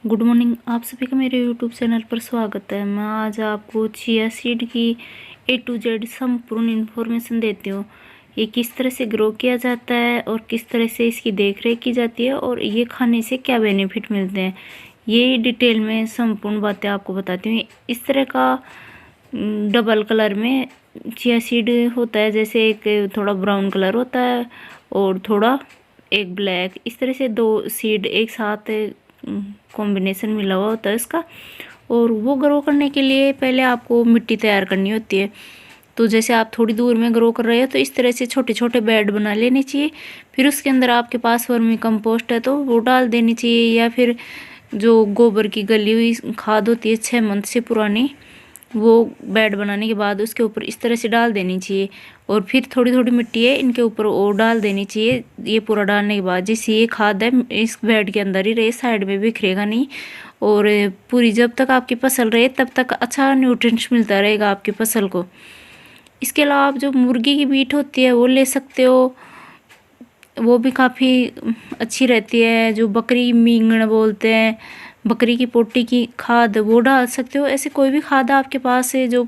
Good morning. आप सभी का मेरे यूट्यूब चैनल पर स्वागत है। मैं आज आपको चिया सीड की A to Z संपूर्ण इन्फॉर्मेशन देती हूँ। ये किस तरह से ग्रो किया जाता है और किस तरह से इसकी देखरेख की जाती है और ये खाने से क्या बेनिफिट मिलते हैं, ये डिटेल में संपूर्ण बातें आपको बताती हूँ। इस तरह का डबल कलर में चिया सीड होता है, जैसे एक थोड़ा ब्राउन कलर होता है और थोड़ा एक ब्लैक, इस तरह से दो सीड एक साथ कॉम्बिनेशन मिला हुआ होता है इसका। और वो ग्रो करने के लिए पहले आपको मिट्टी तैयार करनी होती है। तो जैसे आप थोड़ी दूर में ग्रो कर रहे हो तो इस तरह से छोटे छोटे बेड बना लेने चाहिए। फिर उसके अंदर आपके पास वर्मी कंपोस्ट है तो वो डाल देनी चाहिए, या फिर जो गोबर की गली हुई खाद होती है 6 मंथ से पुरानी, वो बेड बनाने के बाद उसके ऊपर इस तरह से डाल देनी चाहिए। और फिर थोड़ी थोड़ी मिट्टी है इनके ऊपर और डाल देनी चाहिए। ये पूरा डालने के बाद जिससे ये खाद है इस बेड के अंदर ही रहे, साइड में बिखरेगा नहीं। और पूरी जब तक आपकी फसल रहे तब तक अच्छा न्यूट्रिएंट्स मिलता रहेगा आपकी फसल को। इसके अलावा आप जो मुर्गी की मीट होती है वो ले सकते हो, वो भी काफ़ी अच्छी रहती है। जो बकरी मींगण बोलते हैं, बकरी की पोटी की खाद, वो डाल सकते हो। ऐसे कोई भी खाद आपके पास है जो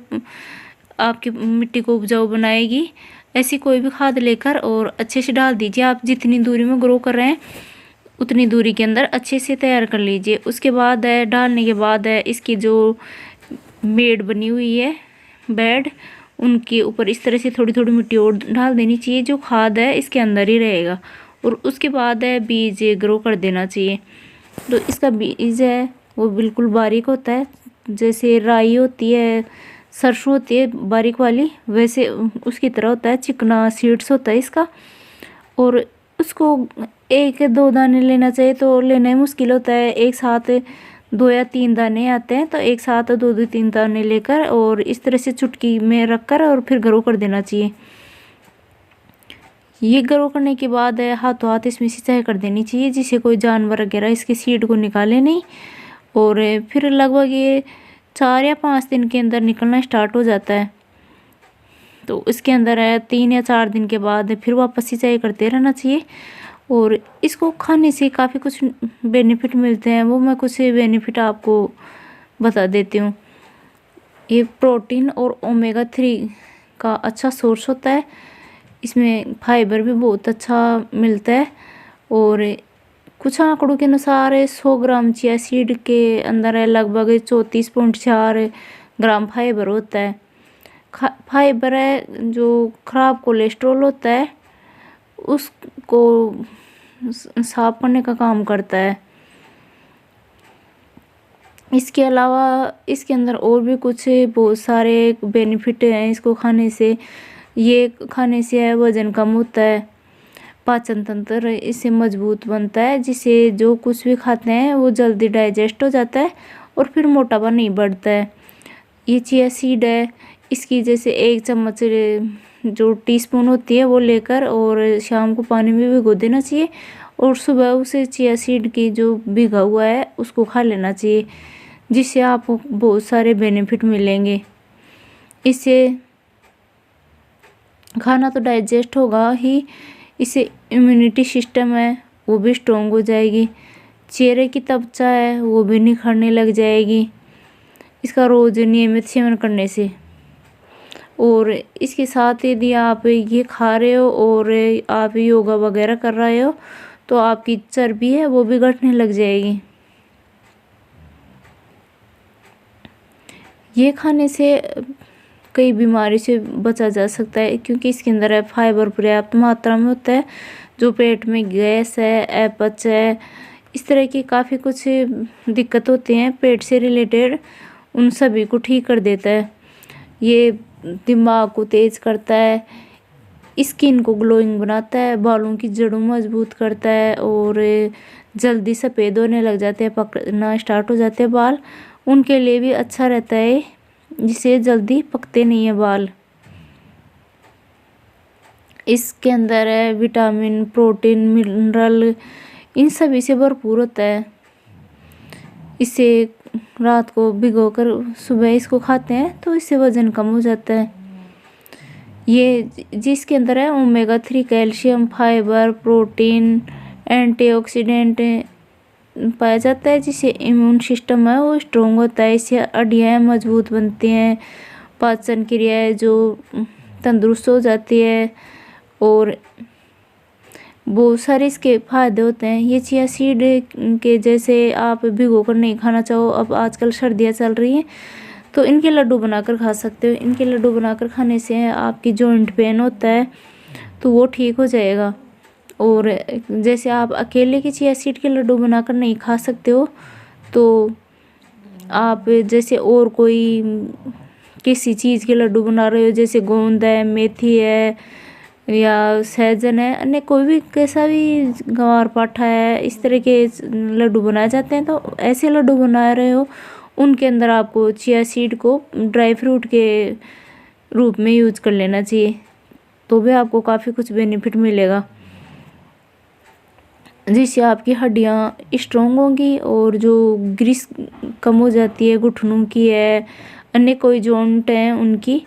आपकी मिट्टी को उपजाऊ बनाएगी, ऐसी कोई भी खाद लेकर और अच्छे से डाल दीजिए। आप जितनी दूरी में ग्रो कर रहे हैं उतनी दूरी के अंदर अच्छे से तैयार कर लीजिए। उसके बाद है डालने के बाद है इसकी जो मेड बनी हुई है बेड, उनके ऊपर इस तरह से थोड़ी थोड़ी मिट्टी और डाल देनी चाहिए। जो खाद है इसके अंदर ही रहेगा। और उसके बाद है बीज ग्रो कर देना चाहिए। तो इसका बीज है वो बिल्कुल बारीक होता है, जैसे राई होती है, सरसों होती है बारीक वाली, वैसे उसकी तरह होता है, चिकना सीड्स होता है इसका। और उसको एक दो दाने लेना चाहिए तो लेना ही मुश्किल होता है। एक साथ 2 या 3 दाने आते हैं तो एक साथ 2-2-3 दाने लेकर और इस तरह से चुटकी में रखकर और फिर ग्रो कर देना चाहिए। ये ग्रो करने के बाद है हाथों हाथ इसमें सिंचाई कर देनी चाहिए, जिससे कोई जानवर वगैरह इसके सीड को निकाले नहीं। और फिर लगभग ये 4 या 5 दिन के अंदर निकलना स्टार्ट हो जाता है। तो इसके अंदर है 3 या 4 दिन के बाद फिर वापस सिंचाई करते रहना चाहिए। और इसको खाने से काफ़ी कुछ बेनिफिट मिलते हैं, वो मैं कुछ बेनिफिट आपको बता देती हूँ। ये प्रोटीन और ओमेगा 3 का अच्छा सोर्स होता है। इसमें फाइबर भी बहुत अच्छा मिलता है। और कुछ आंकड़ों के अनुसार 100 ग्राम चिया सीड के अंदर है लगभग 34.4 ग्राम फाइबर होता है। फाइबर है जो खराब कोलेस्ट्रॉल होता है उसको साफ करने का काम करता है। इसके अलावा इसके अंदर और भी कुछ बहुत सारे बेनिफिट हैं इसको खाने से। ये खाने से है वज़न कम होता है, पाचन तंत्र इससे मजबूत बनता है, जिससे जो कुछ भी खाते हैं वो जल्दी डाइजेस्ट हो जाता है और फिर मोटापा नहीं बढ़ता है। ये चिया सीड है, इसकी जैसे 1 चम्मच जो टीस्पून होती है वो लेकर और शाम को पानी में भिगो देना चाहिए। और सुबह उसे चिया सीड की जो भिगा हुआ है उसको खा लेना चाहिए, जिससे आपको बहुत सारे बेनिफिट मिलेंगे। इससे खाना तो डाइजेस्ट होगा ही, इससे इम्यूनिटी सिस्टम है वो भी स्ट्रॉन्ग हो जाएगी। चेहरे की त्वचा है वो भी निखरने लग जाएगी इसका रोज़ नियमित सेवन करने से। और इसके साथ यदि आप ये खा रहे हो और आप योगा वगैरह कर रहे हो तो आपकी चर्बी है वो भी घटने लग जाएगी। ये खाने से कई बीमारी से बचा जा सकता है, क्योंकि इसके अंदर है फाइबर पर्याप्त मात्रा में होता है। जो पेट में गैस है, अपच है, इस तरह की काफ़ी कुछ दिक्कत होती हैं पेट से रिलेटेड, उन सभी को ठीक कर देता है। ये दिमाग को तेज करता है, स्किन को ग्लोइंग बनाता है, बालों की जड़ों मजबूत करता है और जल्दी सफ़ेद होने लग जाते हैं, पकना स्टार्ट हो जाते हैं बाल, उनके लिए भी अच्छा रहता है, जिससे जल्दी पकते नहीं है बाल। इसके अंदर है विटामिन, प्रोटीन, मिनरल, इन सभी से भरपूर होता है। इसे रात को भिगोकर सुबह इसको खाते हैं तो इससे वज़न कम हो जाता है। ये जिसके अंदर है omega 3, calcium, fibre, protein, antioxidant, पाया जाता है, जिससे इम्यून सिस्टम है वो स्ट्रोंग होता है, इससे हड्डियाँ मजबूत बनती हैं, पाचन क्रिया है जो तंदुरुस्त हो जाती है और बहुत सारे इसके फायदे होते हैं। ये चिया सीड के जैसे आप भिगो कर नहीं खाना चाहो, अब आजकल सर्दियाँ चल रही हैं तो इनके लड्डू बनाकर खा सकते हो। इनके लड्डू बनाकर खाने से आपकी जॉइंट पेन होता है तो वो ठीक हो जाएगा। और जैसे आप अकेले के चिया सीड के लड्डू बनाकर नहीं खा सकते हो तो आप जैसे और कोई किसी चीज़ के लड्डू बना रहे हो, जैसे गोंद है, मेथी है या सहजन है, अन्य कोई भी कैसा भी गंवार पाठा है, इस तरह के लड्डू बनाए जाते हैं। तो ऐसे लड्डू बना रहे हो उनके अंदर आपको चिया सीड को ड्राई फ्रूट के रूप में यूज कर लेना चाहिए, तो भी आपको काफ़ी कुछ बेनिफिट मिलेगा, जिससे आपकी हड्डियाँ स्ट्रोंग होंगी और जो ग्रीस कम हो जाती है घुटनों की है, अन्य कोई जॉइंट हैं उनकी,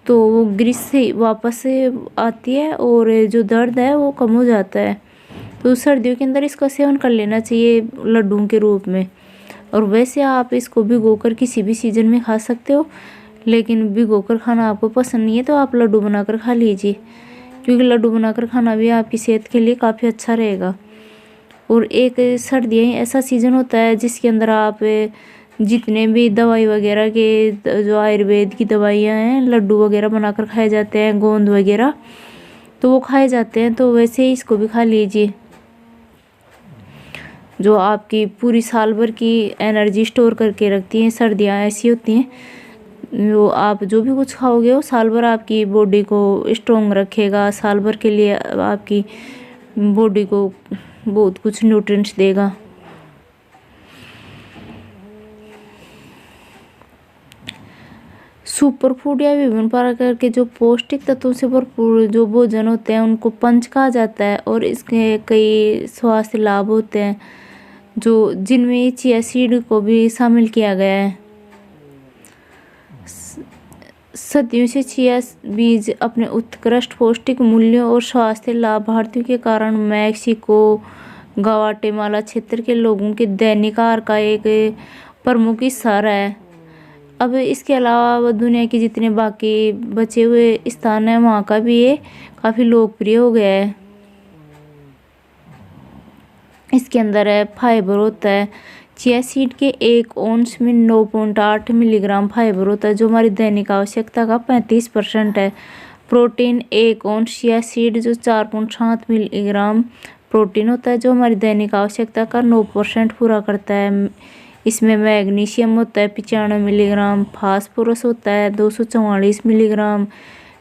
तो वो ग्रीस से वापस से आती है और जो दर्द है वो कम हो जाता है। तो सर्दियों के अंदर इसका सेवन कर लेना चाहिए लड्डुओं के रूप में। और वैसे आप इसको भिगोकर किसी भी सीज़न में खा सकते हो, लेकिन भिगोकर खाना आपको पसंद नहीं है तो आप लड्डू बनाकर खा लीजिए, क्योंकि लड्डू बनाकर खाना भी आपकी सेहत के लिए काफ़ी अच्छा रहेगा। और एक सर्दियाँ ऐसा सीज़न होता है जिसके अंदर आप जितने भी दवाई वगैरह के जो आयुर्वेद की दवाइयाँ हैं, लड्डू वगैरह बनाकर खाए जाते हैं, गोंद वगैरह, तो वो खाए जाते हैं। तो वैसे ही इसको भी खा लीजिए, जो आपकी पूरी साल भर की एनर्जी स्टोर करके रखती हैं। सर्दियाँ ऐसी होती हैं वो आप जो भी कुछ खाओगे वो साल भर आपकी बॉडी को स्ट्रोंग रखेगा, साल भर के लिए आपकी बॉडी को बहुत कुछ न्यूट्रिएंट्स देगा। सुपर फूड या विभिन्न प्रकार के जो पौष्टिक तत्वों से भरपूर जो भोजन होते हैं उनको पंच कहा जाता है, और इसके कई स्वास्थ्य लाभ होते हैं जो जिनमें चिया सीड को भी शामिल किया गया है। सदियों से चिया बीज अपने उत्कृष्ट पौष्टिक मूल्यों और स्वास्थ्य लाभार्थियों के कारण मैक्सिको, ग्वाटेमाला क्षेत्र के लोगों के दैनिक आहार का एक प्रमुख हिस्सा रहा है। अब इसके अलावा दुनिया के जितने बाकी बचे हुए स्थान हैं वहाँ का भी ये काफ़ी लोकप्रिय हो गया है। इसके अंदर है फाइबर होता है, चिया सीड के एक औंस में 9.8 मिलीग्राम फाइबर होता है जो हमारी दैनिक आवश्यकता का 35% है। प्रोटीन एक औंस चिया सीड जो 4.7 मिलीग्राम प्रोटीन होता है जो हमारी दैनिक आवश्यकता का 9% पूरा करता है। इसमें मैग्नीशियम होता है 95 मिलीग्राम, फास्फोरस होता है 244 मिलीग्राम,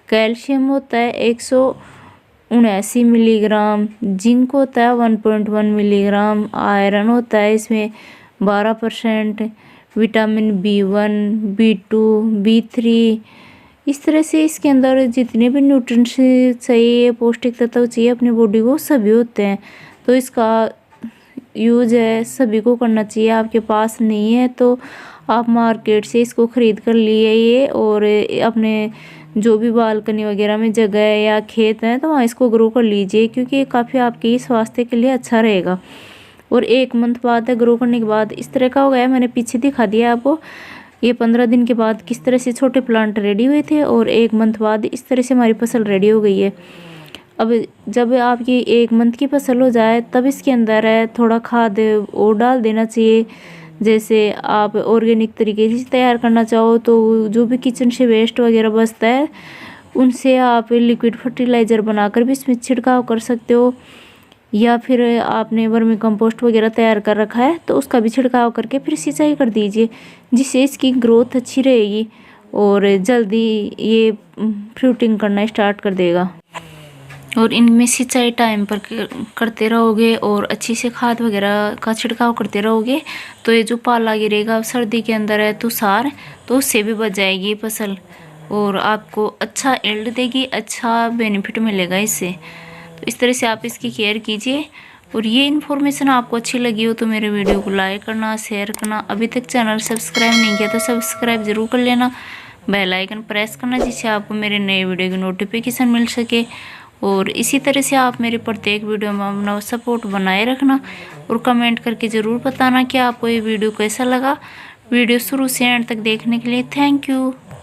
कैल्शियम होता है 179 मिलीग्राम, जिंक होता है 1.1 मिलीग्राम, आयरन होता है इसमें 12%, विटामिन B1, B2, B3, इस तरह से इसके अंदर जितने भी न्यूट्रिएंट्स चाहिए, पौष्टिक तत्व चाहिए अपनी बॉडी को, सभी होते हैं। तो इसका यूज है सभी को करना चाहिए। आपके पास नहीं है तो आप मार्केट से इसको ख़रीद कर लिए और अपने जो भी बालकनी वगैरह में जगह है या खेत है तो वहाँ इसको ग्रो कर लीजिए, क्योंकि ये काफ़ी आपके स्वास्थ्य के लिए अच्छा रहेगा। और 1 मंथ बाद है ग्रो करने के बाद इस तरह का हो गया। मैंने पीछे दिखा दिया आपको, ये 15 दिन के बाद किस तरह से छोटे प्लांट रेडी हुए थे और 1 मंथ बाद इस तरह से हमारी फसल रेडी हो गई है। अब जब आपकी 1 मंथ की फसल हो जाए तब इसके अंदर है थोड़ा खाद और डाल देना चाहिए। जैसे आप ऑर्गेनिक तरीके से तैयार करना चाहो तो जो भी किचन से वेस्ट वगैरह बचता है उनसे आप लिक्विड फर्टिलाइज़र बनाकर भी इसमें छिड़काव कर सकते हो, या फिर आपने वर्मी कंपोस्ट वगैरह तैयार कर रखा है तो उसका भी छिड़काव करके फिर सिंचाई कर दीजिए, जिससे इसकी ग्रोथ अच्छी रहेगी और जल्दी ये फ्रूटिंग करना स्टार्ट कर देगा। और इनमें सिंचाई टाइम पर करते रहोगे और अच्छी से खाद वगैरह का छिड़काव करते रहोगे तो ये जो पाला गिरेगा सर्दी के अंदर है तुषार, तो उससे भी बच जाएगी फसल और आपको अच्छा यील्ड देगी, अच्छा बेनिफिट मिलेगा इससे। तो इस तरह से आप इसकी केयर कीजिए। और ये इन्फॉर्मेशन आपको अच्छी लगी हो तो मेरे वीडियो को लाइक करना, शेयर करना। अभी तक चैनल सब्सक्राइब नहीं किया तो सब्सक्राइब ज़रूर कर लेना, बेल आइकन प्रेस करना, जिससे आपको मेरे नए वीडियो की नोटिफिकेशन मिल सके। और इसी तरह से आप मेरे प्रत्येक वीडियो में अपना सपोर्ट बनाए रखना और कमेंट करके ज़रूर बताना कि आपको ये वीडियो कैसा लगा। वीडियो शुरू से एंड तक देखने के लिए थैंक यू।